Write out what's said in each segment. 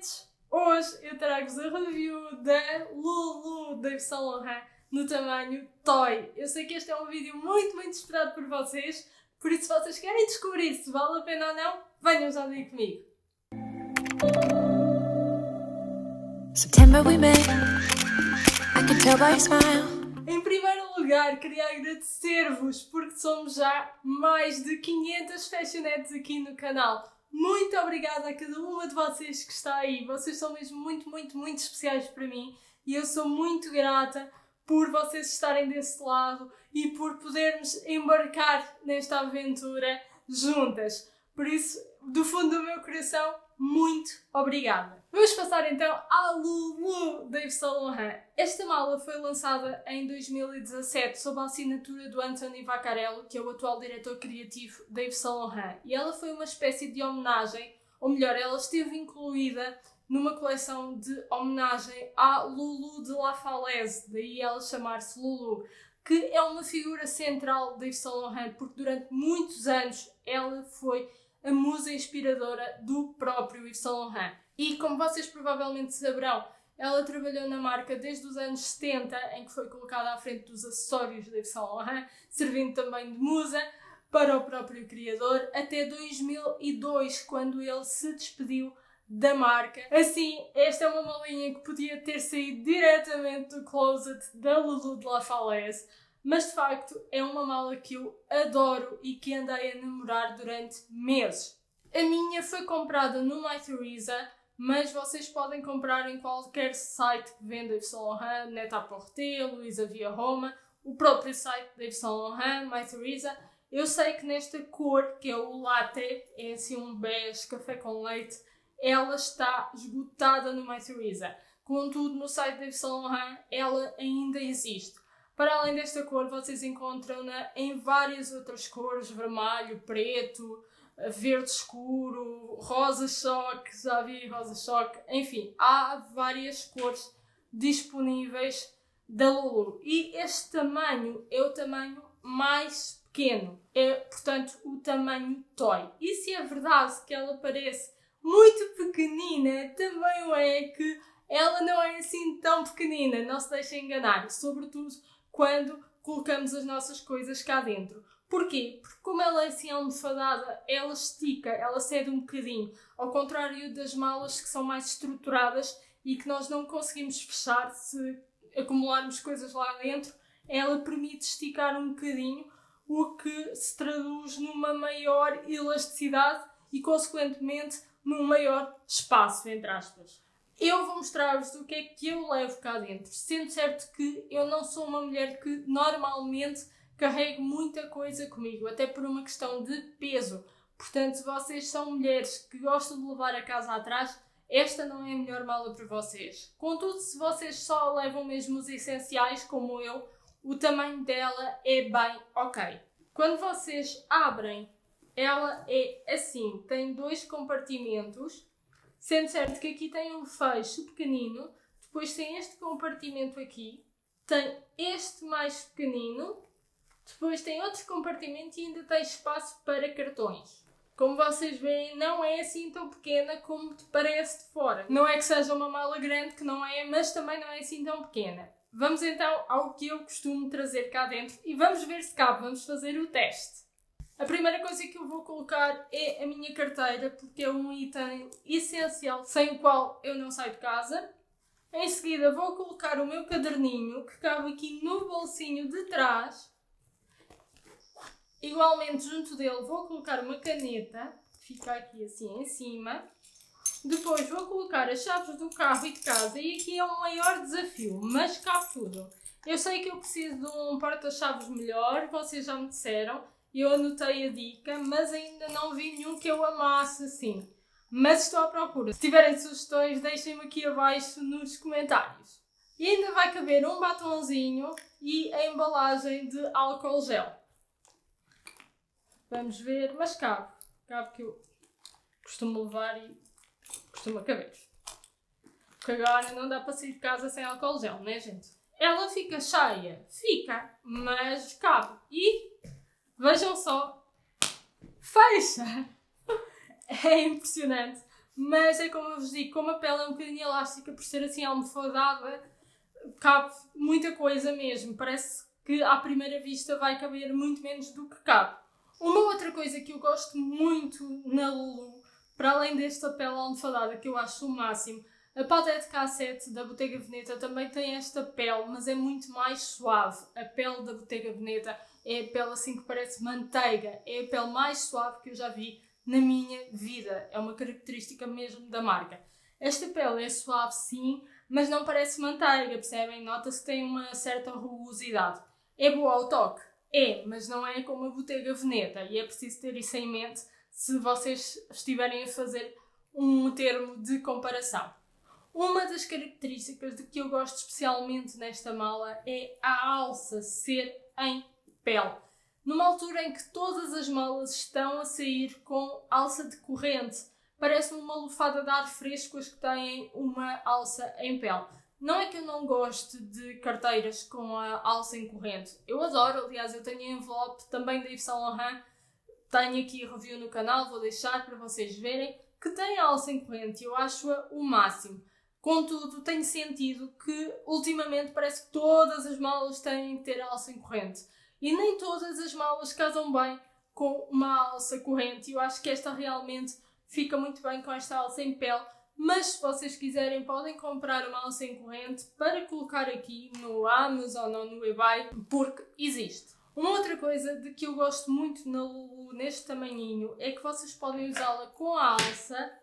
Bebetos! Hoje eu trago-vos a review da Lulu da Yves Saint Laurent no tamanho Toy. Eu sei que este é um vídeo muito esperado por vocês, por isso se vocês querem descobrir se vale a pena ou não, venham já daí comigo. September we met. I could tell by your smile. Em primeiro lugar, queria agradecer-vos porque somos já mais de 500 fashionettes aqui no canal. Muito obrigada a cada uma de vocês que está aí. Vocês são mesmo muito especiais para mim e eu sou muito grata por vocês estarem desse lado e por podermos embarcar nesta aventura juntas. Por isso, do fundo do meu coração, muito obrigada. Vamos passar então à Lulu da Yves Saint Laurent. Esta mala foi lançada em 2017 sob a assinatura do Anthony Vaccarello, que é o atual diretor criativo da Yves Saint Laurent. E ela foi uma espécie de homenagem, ou melhor, ela esteve incluída numa coleção de homenagem à Lulu de La Falaise, daí ela chamar-se Lulu, que é uma figura central da Yves Saint Laurent, porque durante muitos anos ela foi a musa inspiradora do próprio Yves Saint Laurent. E como vocês provavelmente saberão, ela trabalhou na marca desde os anos 70, em que foi colocada à frente dos acessórios da Yves Saint Laurent, servindo também de musa para o próprio criador, até 2002, quando ele se despediu da marca. Assim, esta é uma malinha que podia ter saído diretamente do closet da Lulu de La Falaise, mas de facto é uma mala que eu adoro e que andei a namorar durante meses. A minha foi comprada no Mytheresa, mas vocês podem comprar em qualquer site que venda Yves Saint Laurent, Net-a-Porter, Luisa Via Roma, o próprio site da Yves Saint Laurent, Mytheresa. Eu sei que nesta cor, que é o latte, é assim um bege, café com leite, ela está esgotada no Mytheresa. Contudo, no site da Yves Saint Laurent, ela ainda existe. Para além desta cor, vocês encontram-na em várias outras cores, vermelho, preto, verde escuro, rosa choque, já vi rosa choque, enfim, há várias cores disponíveis da Lulu. E este tamanho é o tamanho mais pequeno, é, portanto, o tamanho Toy. E se é verdade que ela parece muito pequenina, também o é que ela não é assim tão pequenina, não se deixem enganar, sobretudo quando colocamos as nossas coisas cá dentro. Porquê? Porque como ela é assim almofadada, ela estica, ela cede um bocadinho, ao contrário das malas que são mais estruturadas e que nós não conseguimos fechar se acumularmos coisas lá dentro, ela permite esticar um bocadinho, o que se traduz numa maior elasticidade e, consequentemente, num maior espaço, entre aspas. Eu vou mostrar-vos o que é que eu levo cá dentro, sendo certo que eu não sou uma mulher que normalmente carrego muita coisa comigo, até por uma questão de peso. Portanto, se vocês são mulheres que gostam de levar a casa atrás, esta não é a melhor mala para vocês. Contudo, se vocês só levam mesmo os essenciais, como eu, o tamanho dela é bem ok. Quando vocês abrem, ela é assim, tem dois compartimentos, sendo certo que aqui tem um fecho pequenino, depois tem este compartimento aqui, tem este mais pequenino, depois tem outro compartimento e ainda tem espaço para cartões. Como vocês veem, não é assim tão pequena como te parece de fora. Não é que seja uma mala grande, que não é, mas também não é assim tão pequena. Vamos então ao que eu costumo trazer cá dentro e vamos ver se cabe, vamos fazer o teste. A primeira coisa que eu vou colocar é a minha carteira, porque é um item essencial sem o qual eu não saio de casa. Em seguida vou colocar o meu caderninho, que cabe aqui no bolsinho de trás. Igualmente junto dele vou colocar uma caneta, que fica aqui assim em cima. Depois vou colocar as chaves do carro e de casa, e aqui é um maior desafio, mas cabe tudo. Eu sei que eu preciso de um porta-chaves melhor, vocês já me disseram. Eu anotei a dica, mas ainda não vi nenhum que eu amasse assim. Mas estou à procura. Se tiverem sugestões, deixem-me aqui abaixo nos comentários. E ainda vai caber um batonzinho e a embalagem de álcool gel. Vamos ver, mas cabe. Cabe que eu costumo levar e costuma caber. Porque agora não dá para sair de casa sem álcool gel, né, gente? Ela fica cheia? Fica, mas cabe. E vejam só, fecha! É impressionante. mas é como eu vos digo, como a pele é um bocadinho elástica, por ser assim almofadada, cabe muita coisa mesmo. Parece que à primeira vista vai caber muito menos do que cabe. Uma outra coisa que eu gosto muito na Lulu, para além desta pele almofadada que eu acho o máximo, a Patek Cassette da Bottega Veneta também tem esta pele, mas é muito mais suave. A pele da Bottega Veneta é a pele assim que parece manteiga, é a pele mais suave que eu já vi na minha vida. É uma característica mesmo da marca. Esta pele é suave sim, mas não parece manteiga, percebem? Nota-se que tem uma certa rugosidade. É boa ao toque? É, mas não é como a Bottega Veneta, e é preciso ter isso em mente se vocês estiverem a fazer um termo de comparação. Uma das características de que eu gosto especialmente nesta mala é a alça ser em pele. Numa altura em que todas as malas estão a sair com alça de corrente, parece-me uma lufada de ar fresco as que têm uma alça em pele. Não é que eu não goste de carteiras com a alça em corrente. Eu adoro, aliás, eu tenho um envelope também da Yves Saint Laurent. Tenho aqui a review no canal, vou deixar para vocês verem, que tem a alça em corrente e eu acho-a o máximo. Contudo, tenho sentido que ultimamente parece que todas as malas têm que ter a alça em corrente. E nem todas as malas casam bem com uma alça corrente. E eu acho que esta realmente fica muito bem com esta alça em pele. Mas se vocês quiserem, podem comprar uma alça em corrente para colocar aqui no Amazon ou no eBay, porque existe. Uma outra coisa de que eu gosto muito na Lulu, neste tamanhinho, é que vocês podem usá-la com a alça,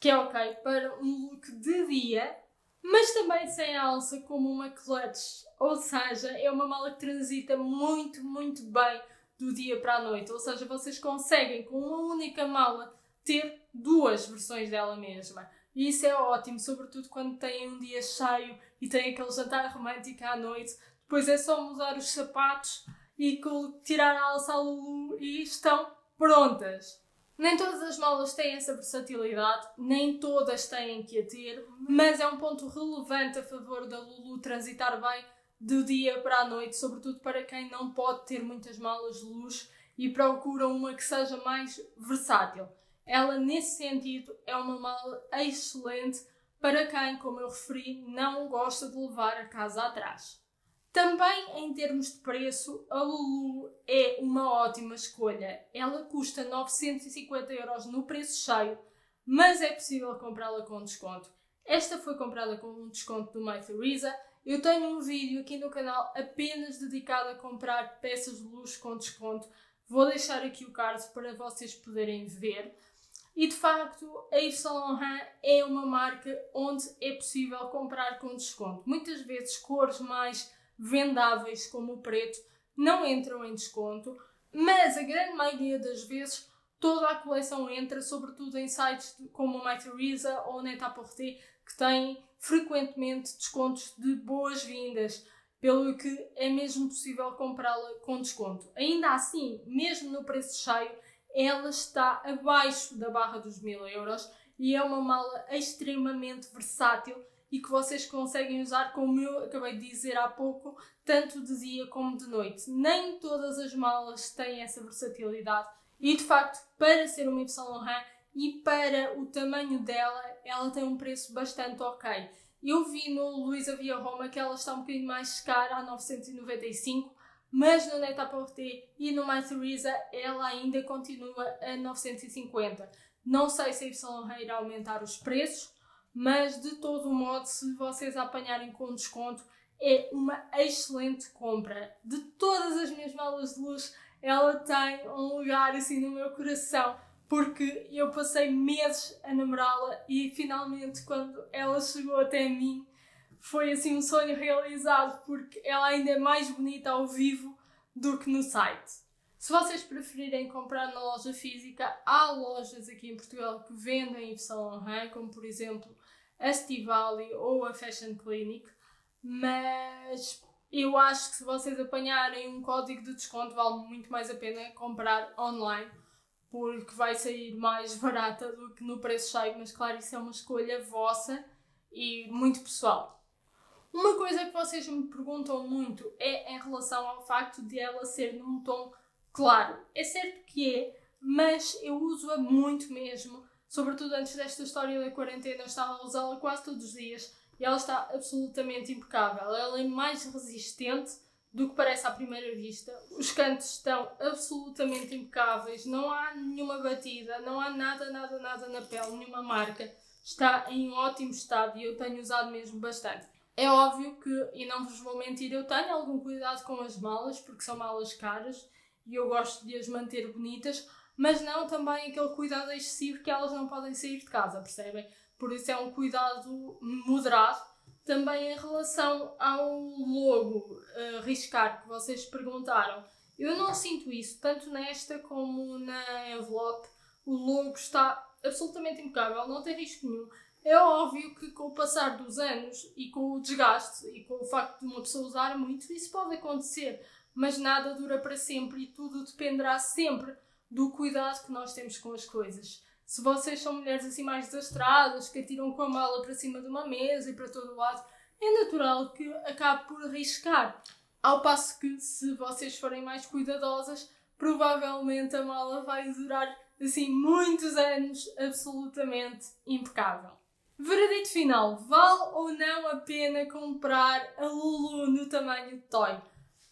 que é ok para um look de dia, mas também sem a alça como uma clutch. Ou seja, é uma mala que transita muito, muito bem do dia para a noite. Ou seja, vocês conseguem com uma única mala ter duas versões dela mesma. E isso é ótimo, sobretudo quando têm um dia cheio e têm aquele jantar romântico à noite. Depois é só mudar os sapatos e tirar a alça à Lulu e estão prontas. Nem todas as malas têm essa versatilidade, nem todas têm que a ter, mas é um ponto relevante a favor da Lulu transitar bem do dia para a noite, sobretudo para quem não pode ter muitas malas de luxo e procura uma que seja mais versátil. Ela, nesse sentido, é uma mala excelente para quem, como eu referi, não gosta de levar a casa atrás. Também em termos de preço, a Lulu é uma ótima escolha. Ela custa 950€ no preço cheio, mas é possível comprá-la com desconto. Esta foi comprada com um desconto do Mytheresa. Eu tenho um vídeo aqui no canal apenas dedicado a comprar peças de luxo com desconto. Vou deixar aqui o card para vocês poderem ver. E de facto, a Yves Saint Laurent é uma marca onde é possível comprar com desconto. Muitas vezes cores mais vendáveis como o preto não entram em desconto, mas a grande maioria das vezes toda a coleção entra, sobretudo em sites como o Mytheresa ou o Net-a-Porter, que têm frequentemente descontos de boas-vindas, pelo que é mesmo possível comprá-la com desconto. Ainda assim, mesmo no preço cheio, ela está abaixo da barra dos 1000€ e é uma mala extremamente versátil e que vocês conseguem usar, como eu acabei de dizer há pouco, tanto de dia como de noite. Nem todas as malas têm essa versatilidade e, de facto, para ser uma Yves Saint Laurent e para o tamanho dela, ela tem um preço bastante ok. Eu vi no Luisa Via Roma que ela está um bocadinho mais cara, a 995, mas no Net-a-Porter e no Mytheresa ela ainda continua a 950. Não sei se a Yves Saint Laurent irá aumentar os preços, mas de todo modo, se vocês a apanharem com desconto, é uma excelente compra. De todas as minhas malas de luxo, ela tem um lugar assim no meu coração, porque eu passei meses a namorá-la e finalmente quando ela chegou até mim foi assim um sonho realizado, porque ela ainda é mais bonita ao vivo do que no site. Se vocês preferirem comprar na loja física, há lojas aqui em Portugal que vendem Yves Saint Laurent, como por exemplo a Stivali ou a Fashion Clinic, mas eu acho que se vocês apanharem um código de desconto vale muito mais a pena comprar online, porque vai sair mais barata do que no preço cheio, mas claro, isso é uma escolha vossa e muito pessoal. Uma coisa que vocês me perguntam muito é em relação ao facto de ela ser num tom claro. É certo que é, mas eu uso-a muito mesmo sobretudo antes desta história da quarentena, eu estava a usá-la quase todos os dias e ela está absolutamente impecável. Ela é mais resistente do que parece à primeira vista. Os cantos estão absolutamente impecáveis, não há nenhuma batida, não há nada na pele, nenhuma marca. Está em ótimo estado e eu tenho usado mesmo bastante. É óbvio que, e não vos vou mentir, eu tenho algum cuidado com as malas, porque são malas caras e eu gosto de as manter bonitas, mas não também aquele cuidado excessivo que elas não podem sair de casa, percebem? Por isso é um cuidado moderado. Também em relação ao logo riscar que vocês perguntaram, eu não sinto isso, tanto nesta como na envelope. O logo está absolutamente impecável, não tem risco nenhum. É óbvio que com o passar dos anos e com o desgaste e com o facto de uma pessoa usar muito, isso pode acontecer, mas nada dura para sempre e tudo dependerá sempre do cuidado que nós temos com as coisas. Se vocês são mulheres assim mais desastradas, que atiram com a mala para cima de uma mesa e para todo o lado, é natural que acabe por arriscar. Ao passo que, se vocês forem mais cuidadosas, provavelmente a mala vai durar assim muitos anos absolutamente impecável. Veredito final, vale ou não a pena comprar a Lulu no tamanho toy?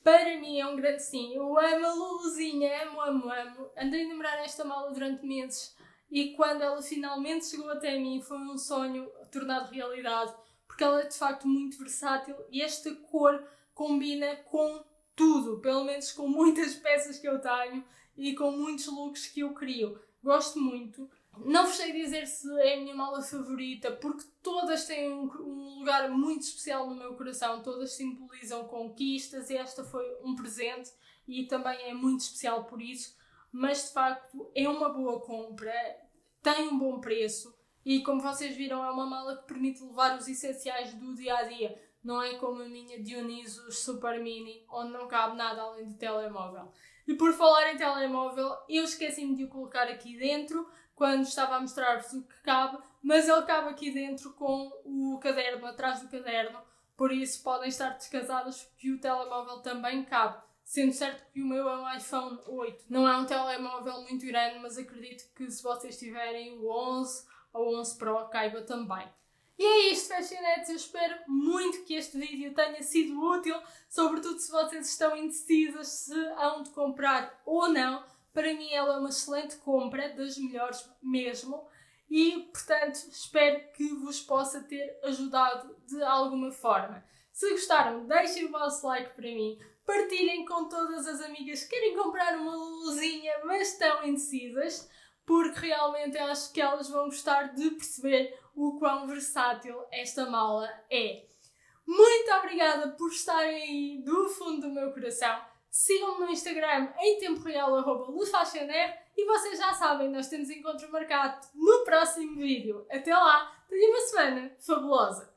Para mim é um grande sim. Eu amo a Luluzinha, amo. Andei a namorar esta mala durante meses e quando ela finalmente chegou até mim foi um sonho tornado realidade, porque ela é de facto muito versátil e esta cor combina com tudo, pelo menos com muitas peças que eu tenho e com muitos looks que eu crio. Gosto muito. Não vos sei dizer se é a minha mala favorita, porque todas têm um lugar muito especial no meu coração, todas simbolizam conquistas e esta foi um presente e também é muito especial por isso, mas de facto é uma boa compra, tem um bom preço e como vocês viram é uma mala que permite levar os essenciais do dia a dia, não é como a minha Dionysus Super Mini, onde não cabe nada além de telemóvel. E por falar em telemóvel, eu esqueci-me de o colocar aqui dentro quando estava a mostrar-vos o que cabe, mas ele cabe aqui dentro com o caderno, atrás do caderno, por isso podem estar descansadas que o telemóvel também cabe. Sendo certo que o meu é um iPhone 8. Não é um telemóvel muito grande, mas acredito que se vocês tiverem o 11 ou o 11 Pro caiba também. E é isto, fashionettes. Eu espero muito que este vídeo tenha sido útil, sobretudo se vocês estão indecisas se hão de comprar ou não. Para mim ela é uma excelente compra, das melhores mesmo, e portanto espero que vos possa ter ajudado de alguma forma. Se gostaram, deixem o vosso like para mim, partilhem com todas as amigas que querem comprar uma Luluzinha, mas estão indecisas, porque realmente eu acho que elas vão gostar de perceber o quão versátil esta mala é. Muito obrigada por estarem aí do fundo do meu coração. Sigam-me no Instagram em tempo real, @luzfashioner, e vocês já sabem, nós temos encontro marcado no próximo vídeo. Até lá, tenham uma semana fabulosa!